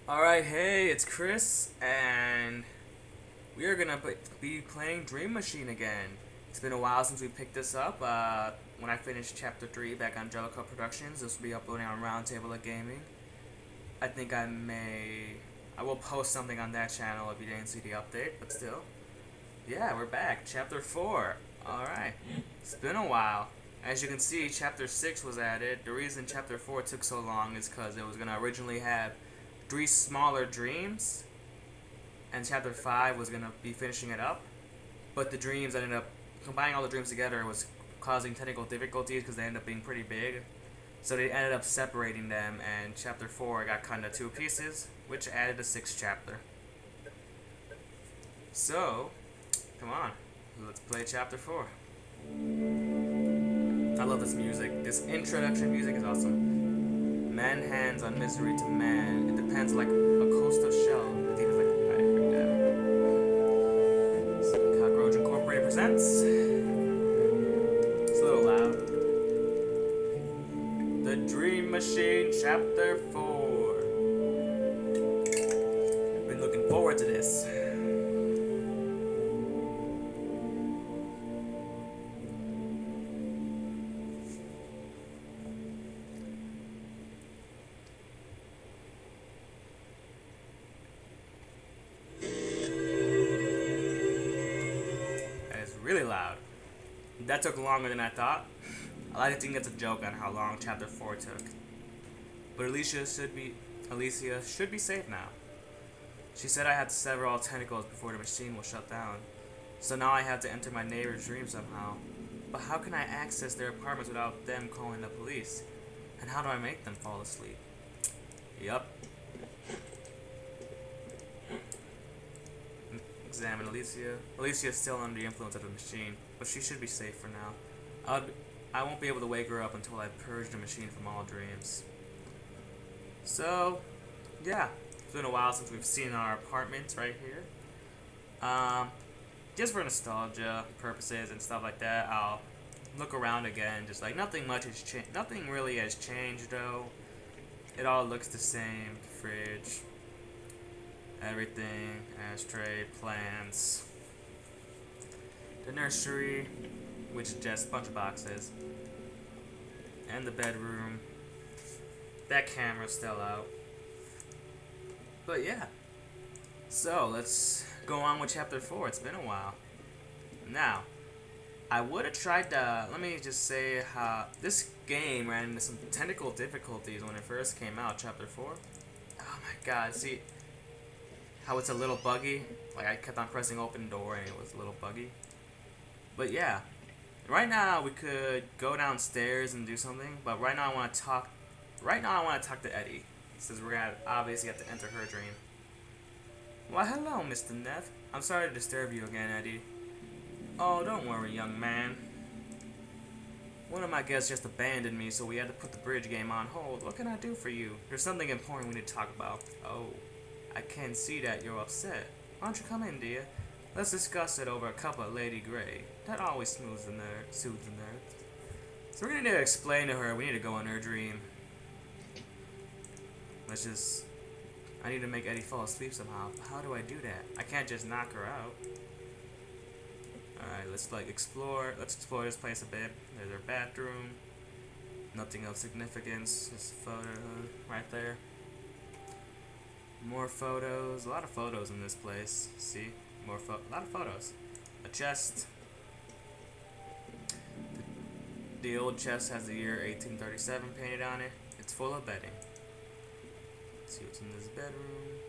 Alright, hey, it's Chris, and we are gonna be playing Dream Machine again. It's been a while since we picked this up. When I finished Chapter 3 back on Jellicoe Productions, this will be uploading on Roundtable of Gaming. I think I will post something on that channel if you didn't see the update, but still. Yeah, we're back. Chapter 4. Alright. It's been a while. As you can see, Chapter 6 was added. The reason Chapter 4 took so long is because it was going to originally have 3 smaller dreams, and Chapter 5 was going to be finishing it up. But the dreams ended up, combining all the dreams together was causing technical difficulties because they ended up being pretty big. So they ended up separating them, and Chapter 4 got cut into 2 pieces, which added a 6th chapter. So, come on, let's play Chapter 4. I love this music. This introduction music is awesome. Man hands on misery to man. It depends like a coastal shell. I think it's like I heard that. Cockroach Incorporated presents. It's a little loud. The Dream Machine Chapter 4. Been looking forward to this. Really loud. That took longer than I thought. I like to think that's a joke on how long Chapter 4 took. But Alicia should be safe now. She said I had to sever all tentacles before the machine will shut down. So now I have to enter my neighbor's dream somehow. But how can I access their apartments without them calling the police? And how do I make them fall asleep? Yup. Examine Alicia. Alicia is still under the influence of the machine, but she should be safe for now. I won't be able to wake her up until I purge the machine from all dreams. So, yeah. It's been a while since we've seen our apartments right here. Just for nostalgia purposes and stuff like that, I'll look around again. Just like nothing much has changed. Nothing really has changed though. It all looks the same. Fridge. Everything, ashtray, plants, the nursery, which is just a bunch of boxes, and the bedroom. That camera's still out. But yeah, so let's go on with Chapter 4. It's been a while. Now, I would have tried to, let me just say how this game ran into some technical difficulties when it first came out, Chapter 4. Oh my god, see, how it's a little buggy. Like I kept on pressing open door and it was a little buggy. But yeah, right now we could go downstairs and do something. But right now I want to talk. Right now I want to talk to Edie, since we're gonna obviously have to enter her dream. Why, hello, Mr. Neff. I'm sorry to disturb you again, Edie. Oh, don't worry, young man. One of my guests just abandoned me, so we had to put the bridge game on hold. What can I do for you? There's something important we need to talk about. Oh. I can see that you're upset. Why don't you come in, dear? Let's discuss it over a cup of Lady Grey. That always soothes the nerves. So we're gonna need to explain to her we need to go in her dream. I need to make Edie fall asleep somehow. How do I do that? I can't just knock her out. Alright, let's explore this place a bit. There's her bathroom. Nothing of significance. Just a photo right there. More photos. A lot of photos in this place. See? A lot of photos. A chest. The old chest has the year 1837 painted on it. It's full of bedding. Let's see what's in this bedroom.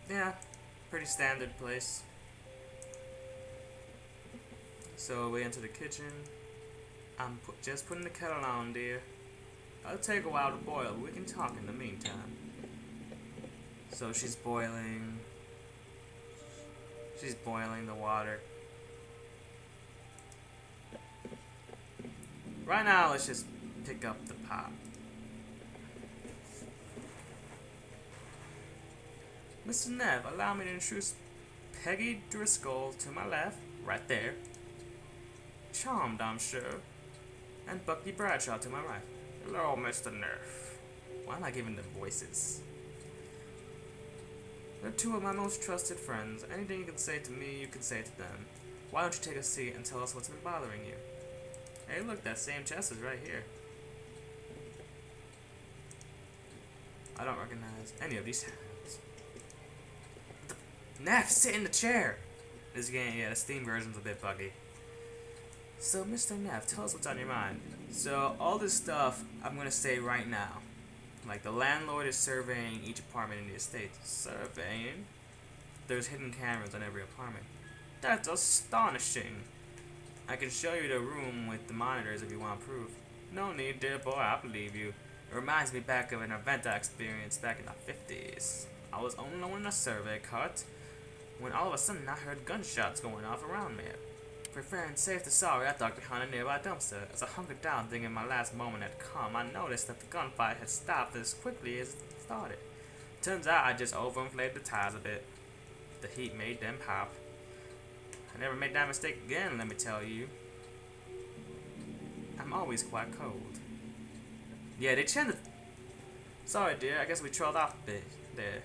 Yeah, pretty standard place. So we enter the kitchen. I'm just putting the kettle on, dear. It'll take a while to boil, but we can talk in the meantime. So she's boiling the water. Right now, let's just pick up the pot. Mr. Nev, allow me to introduce Peggy Driscoll to my left, right there. Charmed, I'm sure. And Bucky Bradshaw to my right. Hello, Mr. Nerf. Why am I giving them voices? They're two of my most trusted friends. Anything you can say to me, you can say to them. Why don't you take a seat and tell us what's been bothering you? Hey, look, that same chest is right here. I don't recognize any of these hands. Neff, sit in the chair! This game, yeah, the Steam version's a bit buggy. So, Mr. Neff, tell us what's on your mind. So, all this stuff I'm gonna say right now. Like, the landlord is surveying each apartment in the estate. Surveying? There's hidden cameras on every apartment. That's astonishing. I can show you the room with the monitors if you want proof. No need, dear boy, I believe you. It reminds me back of an event I experienced back in the 50s. I was alone in a survey cart when all of a sudden I heard gunshots going off around me. For fair and safe to sorry, I ducked behind a nearby dumpster. As I hunkered down thinking my last moment had come, I noticed that the gunfight had stopped as quickly as it started. Turns out I just overinflated the tires a bit. The heat made them pop. I never made that mistake again, let me tell you. I'm always quite cold. Yeah, they tend to... Sorry, dear, I guess we trailed off a bit there.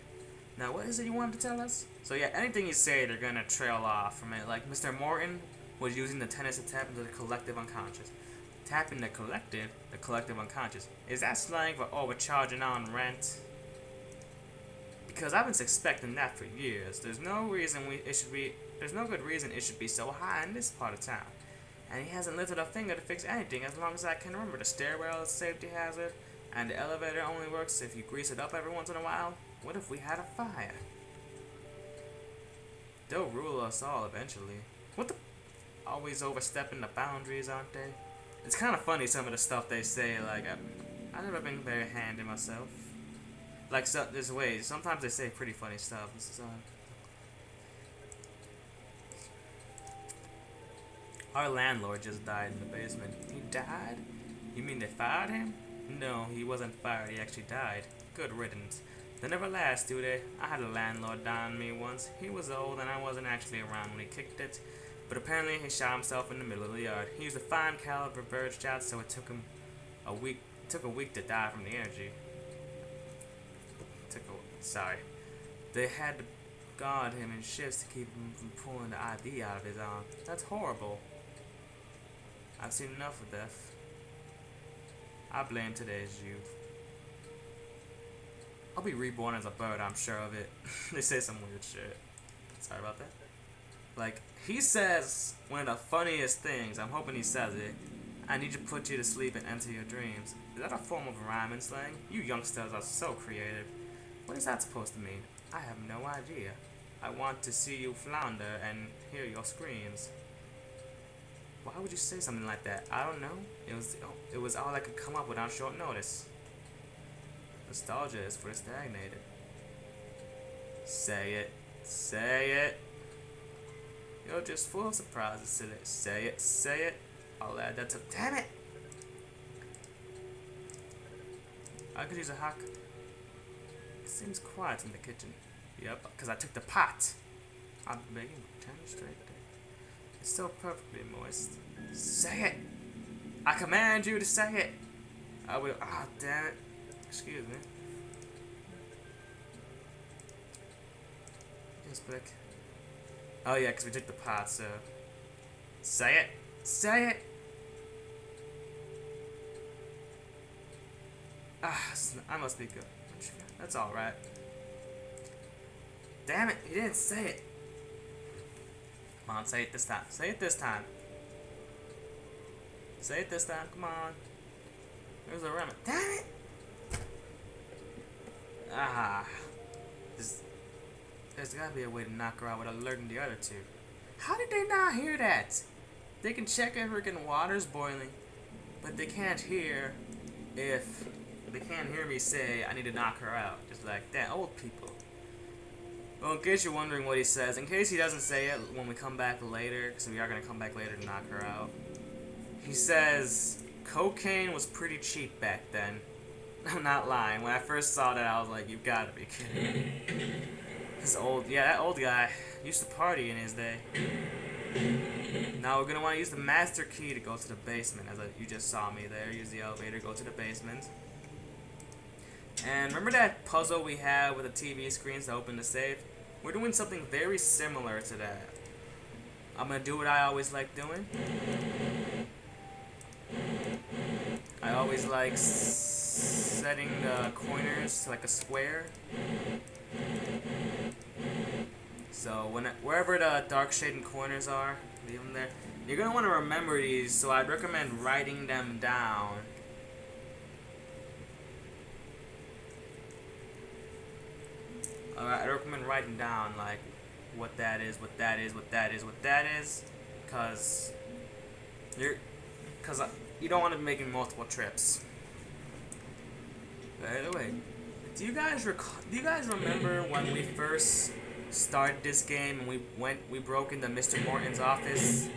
Now, what is it you wanted to tell us? So yeah, anything you say, they're gonna trail off from it. Like, Mr.Morton was using the tennis to tap into the collective unconscious. Tapping the collective unconscious. Is that slang for overcharging on rent? Because I've been suspecting that for years. There's no reason there's no good reason it should be so high in this part of town. And he hasn't lifted a finger to fix anything as long as I can remember. The stairwell is a safety hazard, and the elevator only works if you grease it up every once in a while. What if we had a fire? They'll rule us all eventually. What the? Always overstepping the boundaries, aren't they? It's kind of funny some of the stuff they say. Like, I've never been very handy myself. Like, so, there's ways. Sometimes they say pretty funny stuff. This is Our landlord just died in the basement. He died? You mean they fired him? No, he wasn't fired. He actually died. Good riddance. They never last, do they? I had a landlord die on me once. He was old and I wasn't actually around when he kicked it. But apparently he shot himself in the middle of the yard. He used a fine caliber bird shot, so it took him a week to die from the energy. Sorry. They had to guard him in shifts to keep him from pulling the ID out of his arm. That's horrible. I've seen enough of death. I blame today's youth. I'll be reborn as a bird, I'm sure of it. They say some weird shit. Sorry about that. Like, he says one of the funniest things, I'm hoping he says it. I need to put you to sleep and enter your dreams. Is that a form of rhyme and slang? You youngsters are so creative. What is that supposed to mean? I have no idea. I want to see you flounder and hear your screams. Why would you say something like that? I don't know. It was all I could come up with on short notice. Nostalgia is for the stagnated. Say it. Say it. You're just full of surprises, silly. Say it. Say it. I'll add that to... Damn it! I could use a hack. It seems quiet in the kitchen. Yep, because I took the pot. I'm making 10 straight there. It's still perfectly moist. Say it! I command you to say it! I will... Ah, damn it. Excuse me. Yes, Blick. Oh yeah, because we took the pot, so... Say it! Say it! Ah, I must be good. That's alright. Damn it, he didn't say it. Come on, say it this time. Say it this time. Say it this time, come on. There's a remedy. Damn it! Ah. There's gotta be a way to knock her out without alerting the other two. How did they not hear that? They can check if freaking water's boiling, but they can't hear if... They can't hear me say, I need to knock her out. Just like that, old people. Well, in case you're wondering what he says, in case he doesn't say it when we come back later, because we are going to come back later to knock her out. He says, cocaine was pretty cheap back then. I'm not lying. When I first saw that, I was like, you've got to be kidding me. That old guy used to party in his day. Now we're going to want to use the master key to go to the basement, as you just saw me there. Use the elevator, go to the basement. And remember that puzzle we had with the TV screens to open the safe? We're doing something very similar to that. I'm gonna do what I always like doing. I always like setting the corners to like a square. So wherever the dark shaded corners are, leave them there. You're gonna want to remember these, so I'd recommend writing them down. Alright, I recommend writing down like what that is, what that is, what that is, what that is, because you don't want to be making multiple trips. By the way, do you guys remember when we first started this game and we broke into Mr. Morton's office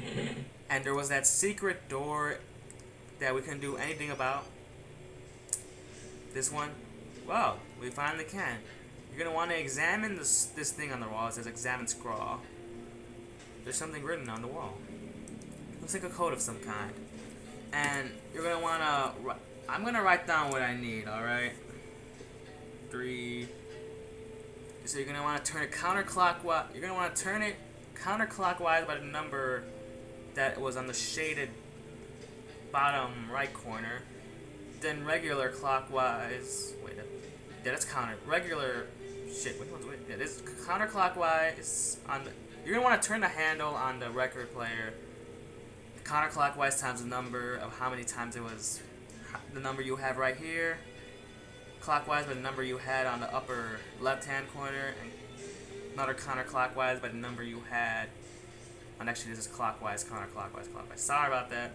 and there was that secret door that we couldn't do anything about? This one? Well, we finally can. You're gonna want to examine this thing on the wall. It says examine scrawl. There's something written on the wall. Looks like a code of some kind. And you're gonna wanna. I'm gonna write down what I need. All right. 3. So you're gonna want to turn it counterclockwise. You're gonna want to turn it counterclockwise by the number that was on the shaded bottom right corner. Then regular clockwise. Wait. Yeah, that's counter. Regular. Shit. Wait. Yeah, this counterclockwise on the. You're gonna want to turn the handle on the record player counterclockwise times the number of how many times it was. The number you have right here. Clockwise by the number you had on the upper left-hand corner, and another counterclockwise by the number you had. And actually, this is clockwise, counterclockwise, clockwise. Sorry about that.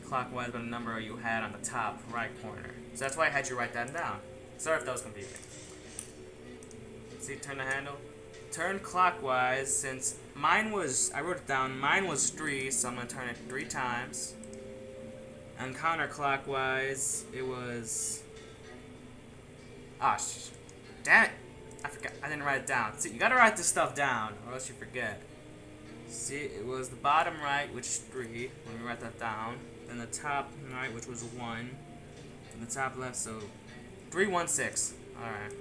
Clockwise by the number you had on the top right corner. So that's why I had you write that down. Sorry if that was confusing. See, turn the handle. Turn clockwise, since mine was, I wrote it down, mine was 3, so I'm going to turn it 3 times. And counterclockwise, it was... Ah, damn it! I forgot, I didn't write it down. See, you gotta write this stuff down, or else you forget. See, it was the bottom right, which is 3, when we write that down. Then the top right, which was 1. And the top left, so 3, 1, 6. Alright.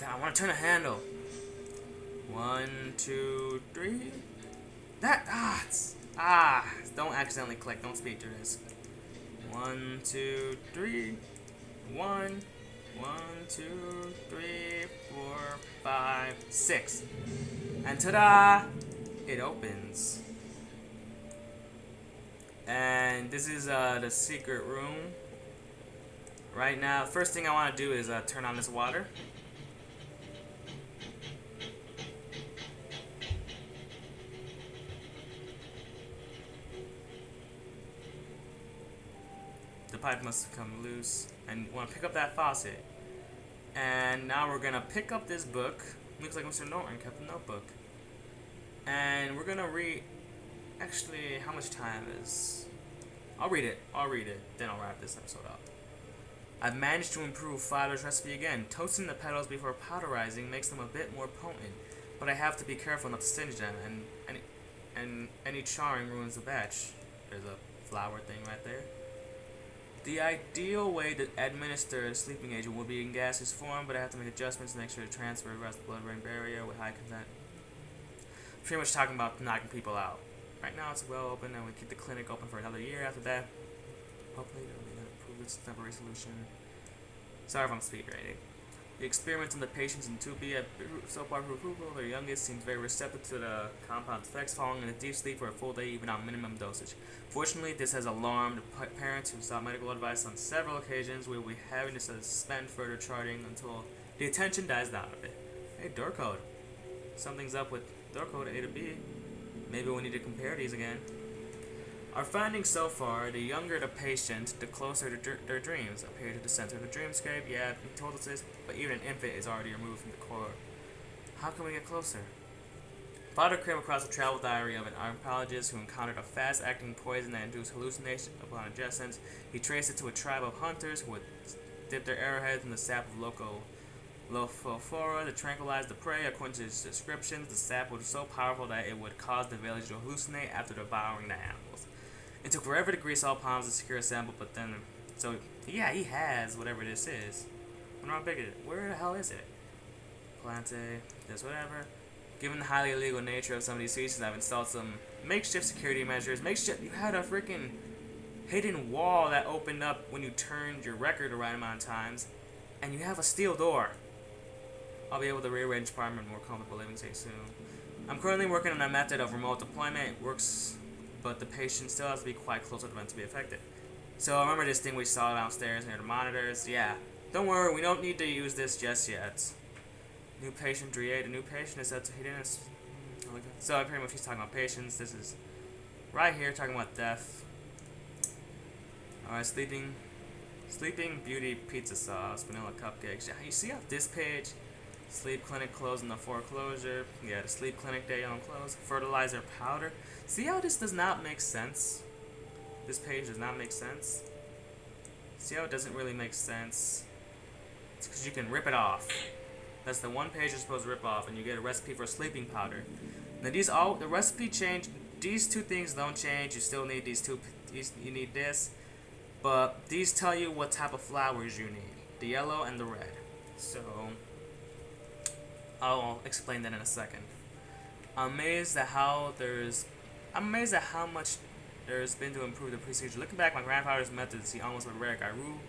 I want to turn a handle. 1, 2, 3. Don't accidentally click. Don't speed through this. 1, 2, 3. 1, 2, 3, 4, 5, 6. And ta-da! It opens. And this is the secret room. Right now, first thing I want to do is turn on this water. The pipe must come loose, and you want to pick up that faucet. And now we're gonna pick up this book. Looks like Mr.Morton kept a notebook. And we're gonna read. Actually, how much time is? I'll read it. Then I'll wrap this episode up. I've managed to improve Father's recipe again. Toasting the petals before powderizing makes them a bit more potent, but I have to be careful not to singe them, and any charring ruins the batch. There's a flower thing right there. The ideal way to administer a sleeping agent would be in gaseous form, but I have to make adjustments to make sure to transfer across the blood-brain barrier with high consent. Pretty much talking about knocking people out. Right now it's well open, and we keep the clinic open for another year after that. Hopefully they'll improve its temporary solution. Sorry if I'm speed rating. The experiments on the patients in 2B have so far proved fruitful. Their youngest seems very receptive to the compound's effects, falling into deep sleep for a full day even on minimum dosage. Fortunately, this has alarmed parents who sought medical advice on several occasions. We will be having to suspend further charting until the attention dies down a bit. Hey, door code. Something's up with door code A to B. Maybe we need to compare these again. Our findings so far, the younger the patient, the closer to their dreams appear to the center of the dreamscape. Yeah, he told us this, but even an infant is already removed from the core. How can we get closer? Father came across a travel diary of an oncologist who encountered a fast-acting poison that induced hallucination upon ingestion. He traced it to a tribe of hunters who would dip their arrowheads in the sap of Lophophora to tranquilize the prey. According to his descriptions, the sap was so powerful that it would cause the village to hallucinate after devouring the animals. It took forever to grease all palms and secure a sample, but then So, yeah, he has whatever this is. I wonder how big it is. Where the hell is it? Plante, this, whatever. Given the highly illegal nature of some of these features, I've installed some makeshift security measures. You had a freaking hidden wall that opened up when you turned your record the right amount of times. And you have a steel door. I'll be able to rearrange apartment more comfortable living space soon. I'm currently working on a method of remote deployment. It works, but the patient still has to be quite close to the event to be effective. So remember this thing we saw downstairs near the monitors? Yeah. Don't worry, we don't need to use this just yet. New patient create. A new patient is said to he didn't. So pretty much he's talking about patients. This is right here talking about death. Alright, sleeping beauty pizza sauce, vanilla cupcakes. Yeah, you see how this page, sleep clinic closed in the foreclosure. Yeah, the sleep clinic day on close. Fertilizer powder. See how this does not make sense? This page does not make sense. See how it doesn't really make sense? It's because you can rip it off. That's the one page you're supposed to rip off, and you get a recipe for sleeping powder. Now the recipe change. These two things don't change. You still need these two. You need this, but these tell you what type of flowers you need: the yellow and the red. So I'll explain that in a second. I'm amazed at how much there's been to improve the procedure. Looking back, my grandfather's methods, he almost went rare. I ruled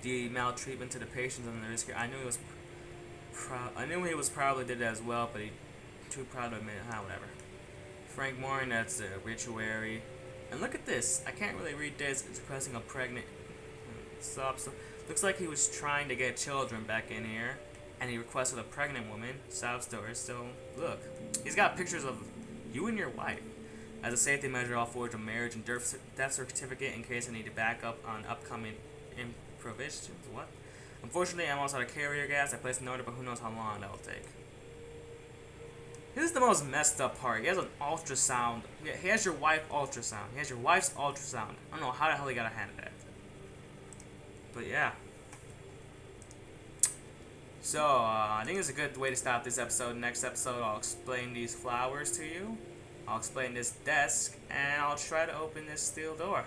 the maltreatment to the patients and the risk. I knew he was probably did it as well, but he too proud to admit it. Whatever. Frank Morton, that's the obituary. And look at this. I can't really read this. It's requesting a pregnant. So looks like he was trying to get children back in here, and he requested a pregnant woman. Sob story. So look, he's got pictures of you and your wife. As a safety measure, I'll forge a marriage and death certificate in case I need to back up on upcoming improvisations. What? Unfortunately, I'm also out of carrier gas. I placed an order, but who knows how long that will take. This is the most messed up part. He has an ultrasound. He has your wife ultrasound. He has your wife's ultrasound. I don't know how the hell he got a hand at that. But yeah. So, I think it's a good way to stop this episode. Next episode, I'll explain these flowers to you. I'll explain this desk, and I'll try to open this steel door.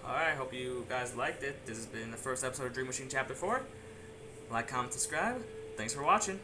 Alright, hope you guys liked it. This has been the first episode of Dream Machine Chapter 4. Like, comment, subscribe. Thanks for watching.